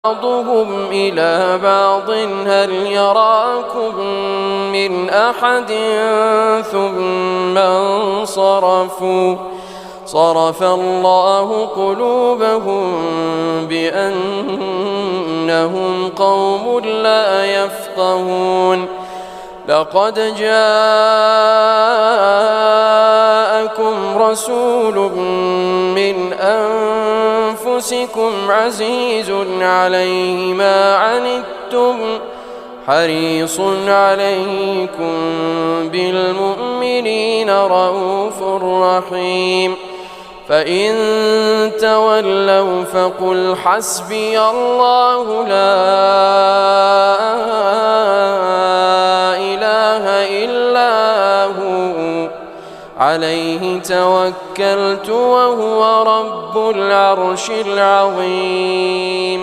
بعضهم إلى بعض هل يراكم من أحد ثم انصرفوا صرف الله قلوبهم بأنهم قوم لا يفقهون لقد جاءكم رسول من أنفسكم عزيز عليه ما عنتم حريص عليكم بالمؤمنين رؤوف رحيم فإن تولوا فقل حسبي الله لا إله إلا هو عليه توكلت وهو رب العرش العظيم.